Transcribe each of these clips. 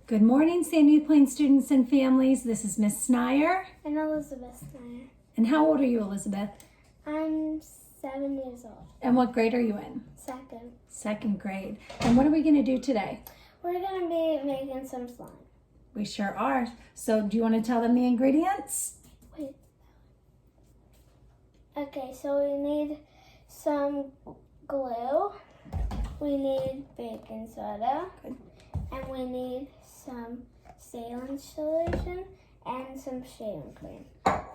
Good morning, Sandy Plain students and families. This is Miss Snier. And Elizabeth Snier. And how old are you, Elizabeth? I'm 7 years old. And what grade are you in? Second. Second grade. And what are we going to do today? We're going to be making some slime. We sure are. So do you want to tell them the ingredients? Wait. Okay, so we need some glue. We need baking soda. Good. And we need some saline solution and some shaving cream.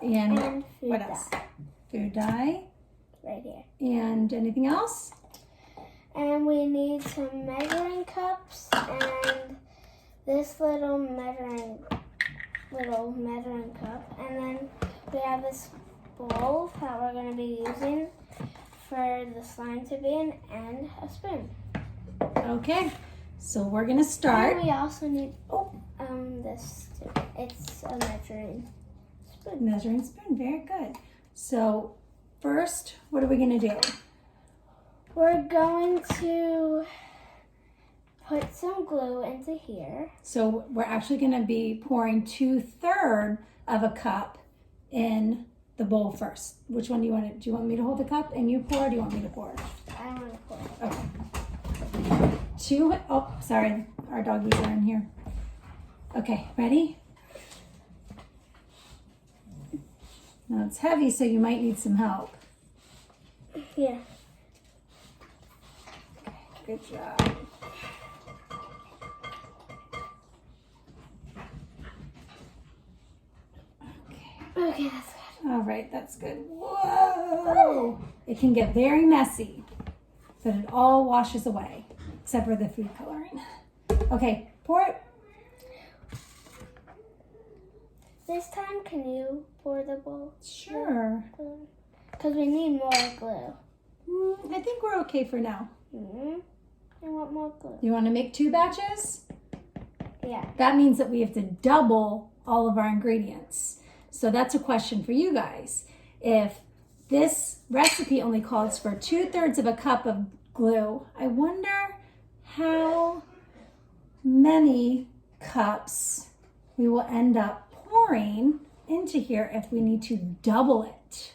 And food what else? dye. Food dye. Right here. And anything else? And we need some measuring cups and this little measuring cup. And then we have this bowl that we're going to be using for the slime to be in and a spoon. Okay. So we're going to start. And we also need this too. It's a measuring spoon. Measuring spoon. Very good. So first, what are we going to do? We're going to put some glue into here. So we're actually going to be pouring 2/3 of a cup in the bowl first. Which one do you want to? Do you want me to hold the cup and you pour? Or do you want me to pour? I want to pour. Okay. Oh, sorry, our doggies are in here. Okay, ready? Now it's heavy, so you might need some help. Here. Okay, good job. Okay, that's good. All right, that's good. Whoa! It can get very messy, but it all washes away, except for the food coloring. Okay, pour it. This time, can you pour the bowl? Sure. Because we need more glue. I think we're okay for now. I want more glue. You want to make 2 batches? Yeah. That means that we have to double all of our ingredients. So that's a question for you guys. If this recipe only calls for 2/3 of a cup of glue, I wonder how many cups we will end up pouring into here if we need to double it.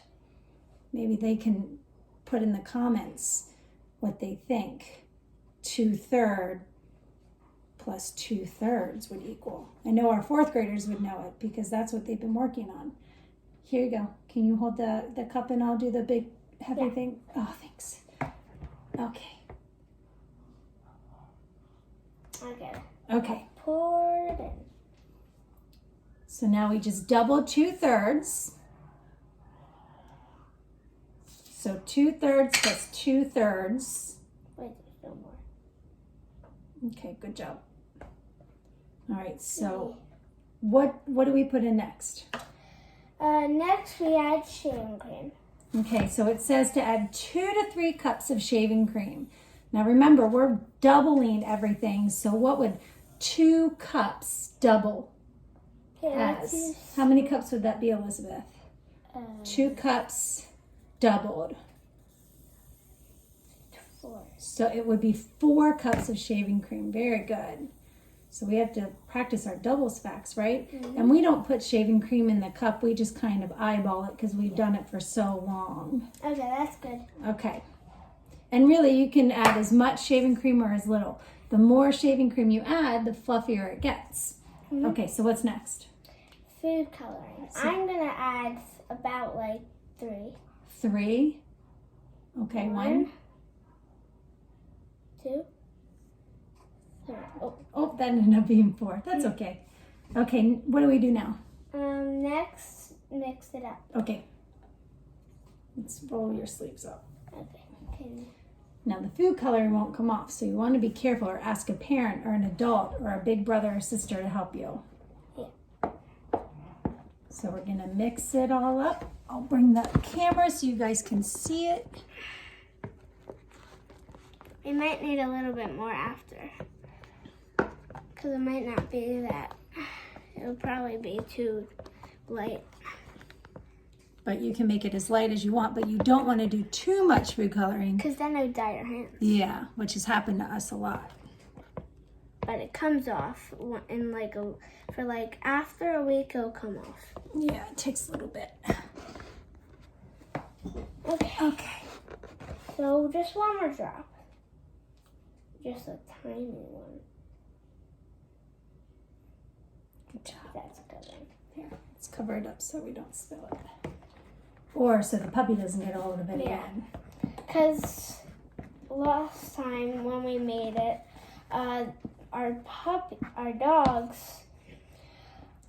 Maybe they can put in the comments what they think 2/3 plus 2/3 would equal. I know our 4th graders would know it because that's what they've been working on. Here you go. Can you hold the cup and I'll do the big heavy thing? Oh, thanks. Okay. Okay. Pour it in. So now we just double 2/3. So 2/3 plus 2/3. Wait, there's no more. Okay, good job. All right, so what do we put in next? Next, we add shaving cream. Okay, so it says to add 2 to 3 cups of shaving cream. Now remember, we're doubling everything. So what would 2 cups double as? How many cups would that be, Elizabeth? 2 cups doubled. 4. So it would be 4 cups of shaving cream. Very good. So we have to practice our doubles facts, right? And we don't put shaving cream in the cup. We just kind of eyeball it because we've done it for so long. Okay, that's good. Okay. And really, you can add as much shaving cream or as little. The more shaving cream you add, the fluffier it gets. Okay, so what's next? Food coloring. I'm going to add about like 3. 3. Okay, 1. 2. 3. Oh, that ended up being 4. That's okay. Okay, what do we do now? Next, mix it up. Okay. Let's roll your sleeves up. Okay. Now the food coloring won't come off, so you want to be careful or ask a parent or an adult or a big brother or sister to help you. Yeah. So we're going to mix it all up. I'll bring the camera so you guys can see it. We might need a little bit more after. Because it might not be that. It'll probably be too light. But you can make it as light as you want, but you don't want to do too much food coloring. Because then it would dye your hands. Yeah, which has happened to us a lot. But but it comes off in for after a week it'll come off. Yeah, it takes a little bit. Okay. Okay. So just one more drop. Just a tiny one. Good job. That's good. Here, let's cover it up so we don't spill it. Or so the puppy doesn't get a hold of it again. Because last time when we made it, our dogs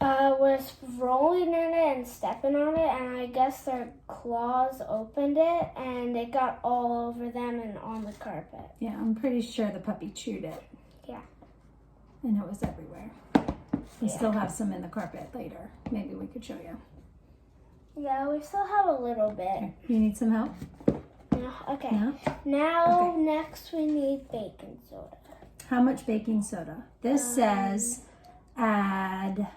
was rolling in it and stepping on it, and I guess their claws opened it, and it got all over them and on the carpet. Yeah, I'm pretty sure the puppy chewed it. Yeah. And it was everywhere. We still have some in the carpet later. Maybe we could show you. Yeah, we still have a little bit. Here, you need some help? No? Okay. No? Now, Okay. next we need baking soda. How much baking soda? This says add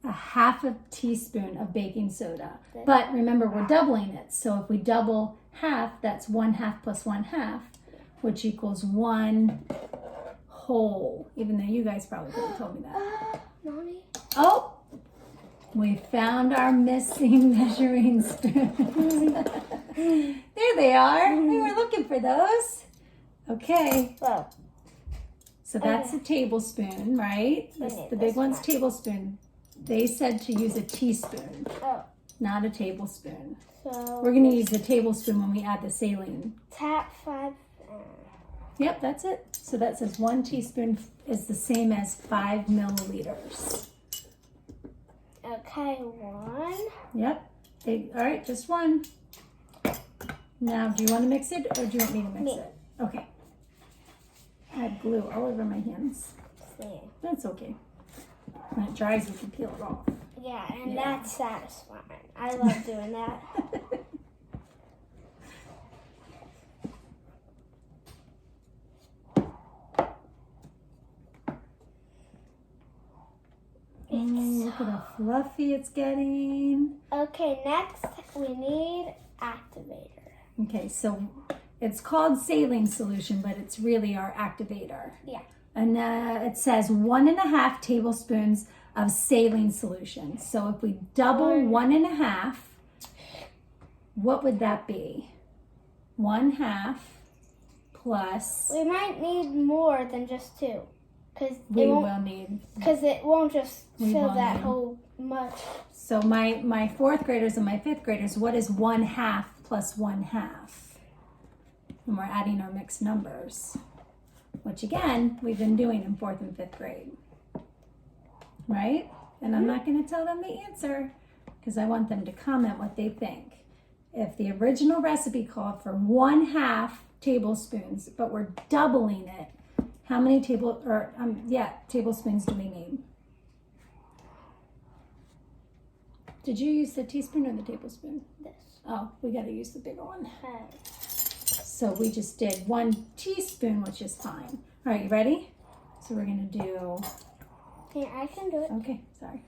a half a teaspoon of baking soda. But remember, we're doubling it. So if we double half, that's 1/2 plus 1/2, which equals 1 whole. Even though you guys probably could have told me that. Mommy? Oh, we found our missing measuring spoons. There they are. We were looking for those. Okay. Well, So that's a tablespoon, right? Okay, The big this one's one. tablespoon. They said to use a teaspoon, oh, not a tablespoon. so We're going to use the tablespoon when we add the saline. tap 5. Yep, that's it. So that says 1 teaspoon is the same as 5 milliliters. Okay, 1. Yep. All right, just 1. Now, do you want to mix it or do you want me to mix Me. it? Okay. I had glue all over my hands. See. That's okay. When it dries, we can peel it off. Yeah, and Yeah. that's satisfying. I love doing that. Look at how fluffy it's getting. Okay, next we need activator. Okay, so it's called saline solution, but it's really our activator. Yeah. And it says 1.5 tablespoons of saline solution. So if we double 1.5, what would that be? 1/2 plus. We might need more than just 2. Because We it won't, will need. cause it won't just We fill will that need. whole much. So my 4th graders and my 5th graders, what is 1/2 plus 1/2? And we're adding our mixed numbers, which again, we've been doing in 4th and 5th grade. Right? And I'm not going to tell them the answer because I want them to comment what they think. If the original recipe called for 1/2 tablespoons, but we're doubling it, how many tablespoons do we need? Did you use the teaspoon or the tablespoon? This. Oh, we got to use the bigger one. Okay. So we just did 1 teaspoon, which is fine. All right, you ready? So we're going to do, Here, I can do it. okay, sorry.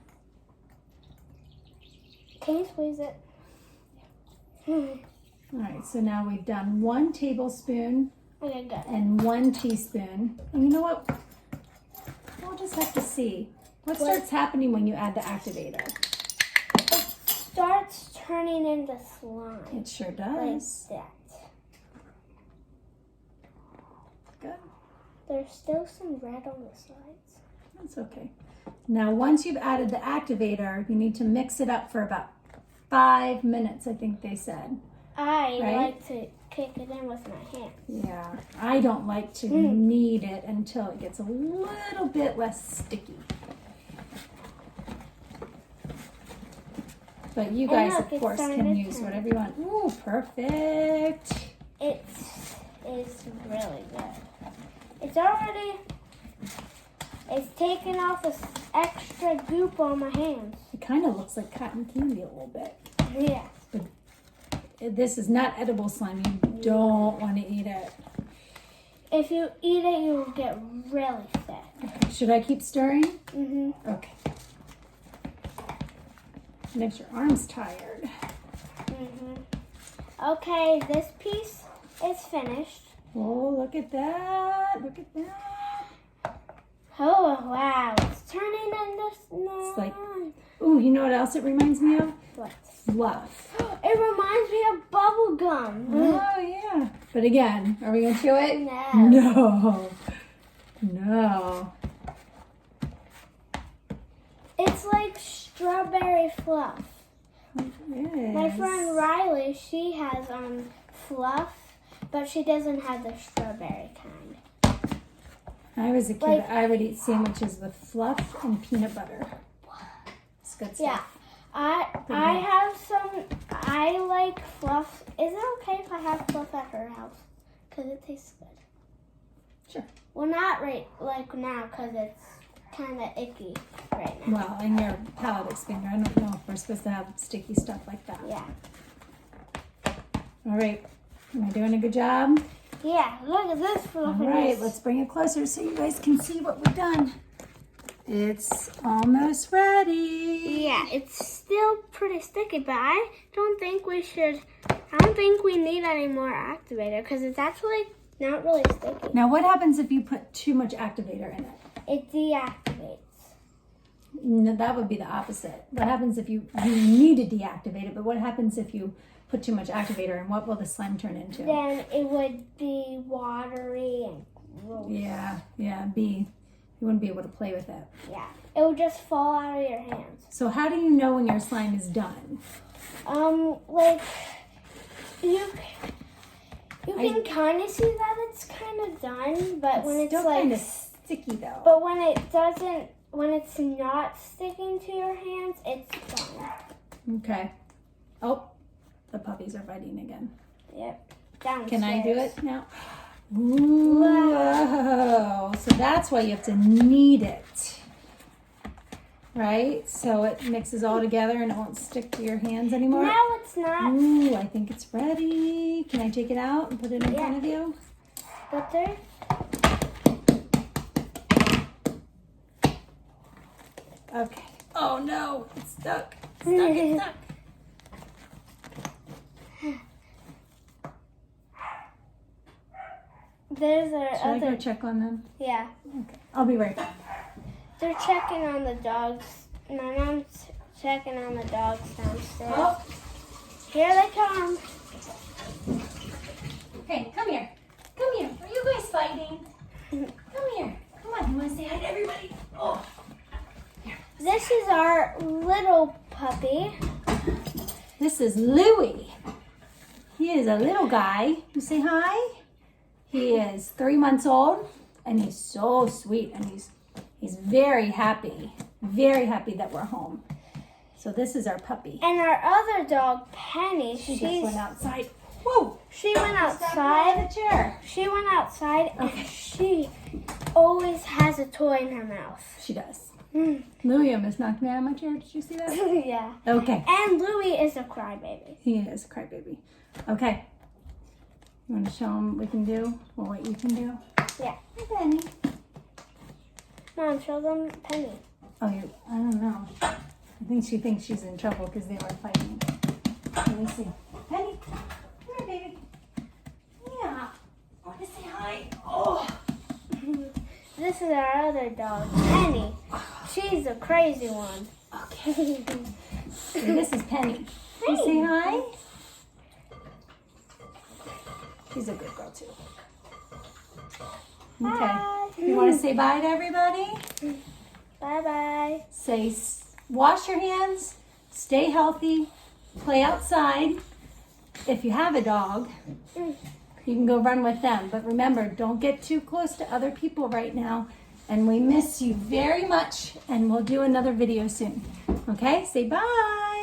Can you squeeze it? All right, so now we've done 1 tablespoon Okay, good. and 1 teaspoon. And you know what? We'll just have to see. What starts happening when you add the activator? Starts turning into slime. It sure Like does. that. Good. There's still some red on the sides. That's okay. Now, once you've added the activator, you need to mix it up for about 5 minutes, I think they said. I Right? like to kick it in with my hands. Yeah, I don't like to knead it until it gets a little bit less sticky. But you guys, look, of it's course, starting can to use turn. whatever you want. Ooh, perfect. It is really good. It's already, it's taken off this extra goop on my hands. It kind of looks like cotton candy a little bit. Yeah. This is not edible slime. You don't want to eat it. If you eat it, you'll get really sick. Should I keep stirring? Mm-hmm. Okay. Makes your arms tired. Mm-hmm. Okay, this piece is finished. Oh, look at that. Look at that. Oh, wow. It's turning into snow. It's like, ooh, you know what else it reminds me of? What? Fluff. It reminds me of bubble gum. Oh, yeah. But again, are we going to chew it? No. No. No. It's like strawberry fluff. Yes. My friend Riley, she has fluff, but she doesn't have the strawberry kind. I was a kid. Like- I would eat sandwiches with fluff and peanut butter. It's good Yeah. stuff. I have some. I like fluff. Is it okay if I have fluff at her house? Cause it tastes good. Sure. Well, not right like now, cause it's kind of icky right now. Well, and your palate expander. I don't know if we're supposed to have sticky stuff like that. Yeah. All right. Am I doing a good job? Yeah. Look at this All fluff. right. Let's bring it closer so you guys can see what we've done. It's almost ready. Yeah, it's still pretty sticky, but I don't think we should. I don't think we need any more activator because it's actually not really sticky. Now, what happens if you put too much activator in it? It deactivates. No, that would be the opposite. What happens if you need to deactivate it, but what happens if you put too much activator, and what will the slime turn into? Then it would be watery and gross. Yeah, you wouldn't be able to play with it. Yeah, it would just fall out of your hands. So how do you know when your slime is done? Like you can kind of see that it's kind of done, but when it's still like kind of sticky though. but when it doesn't, when it's not sticking to your hands, it's done. Okay. Oh, the puppies are fighting again. Yep. Downstairs. Can I do it now? Ooh, whoa. So that's why you have to knead it. Right? So it mixes all together and it won't stick to your hands anymore. No, it's not. Ooh, I think it's ready. Can I take it out and put it in front of you? But there. Okay. Oh no, it's stuck. It's stuck. There's our Should I go other. check on them? Yeah, Okay. I'll be right back. they're checking on the dogs. My mom's checking on the dogs downstairs. Oh, Here they come. hey, come here. Come here. Are you guys fighting? Come here. Come on. You want to say hi to everybody? Oh. This is our little puppy. This is Louie. He is a little guy. You say hi? He is 3 months old and he's so sweet and he's very happy that we're home. So this is our puppy. And our other dog, Penny, She just went outside. Whoa! she went Stepped out outside. of the chair. She went outside Okay. and she always has a toy in her mouth. She does. Mm. Louie almost knocked me out of my chair. Did you see that? Yeah. Okay. And Louie is a crybaby. He is a crybaby. Okay. You want to show him what we can do or what you can do? Yeah. Hi, Penny. Mom, show them Penny. Oh, I don't know. I think she thinks she's in trouble because they were fighting. Let me see. Penny, come here, baby. Yeah. I want to say hi. Oh. This is our other dog, Penny. She's a crazy one. Okay. So this is Penny. Can you say hi? She's a good girl too. Okay. Bye. You want to say bye to everybody? Bye-bye. Say, wash your hands, stay healthy, play outside. If you have a dog, you can go run with them. But remember, don't get too close to other people right now. And we miss you very much. And we'll do another video soon. Okay? Say bye.